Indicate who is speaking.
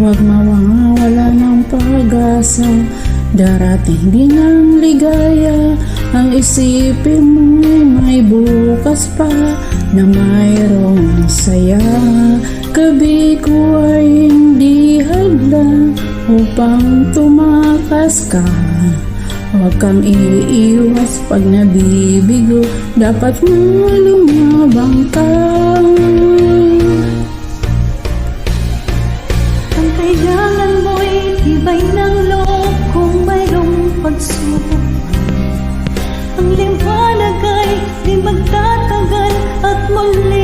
Speaker 1: Huwag mawawala ng pag-asa, darating din ang ligaya. Ang isipin mo may bukas pa na mayroong saya. Gabi ko ay hindi hadlang upang tumakas ka. Huwag kang iiwas pag nabibigo, dapat mo lumabang ka.
Speaker 2: Ang kailangan mo'y tibay ng loob kung mayroong pagsubok. Ang liwanag ay di magtatagal at muli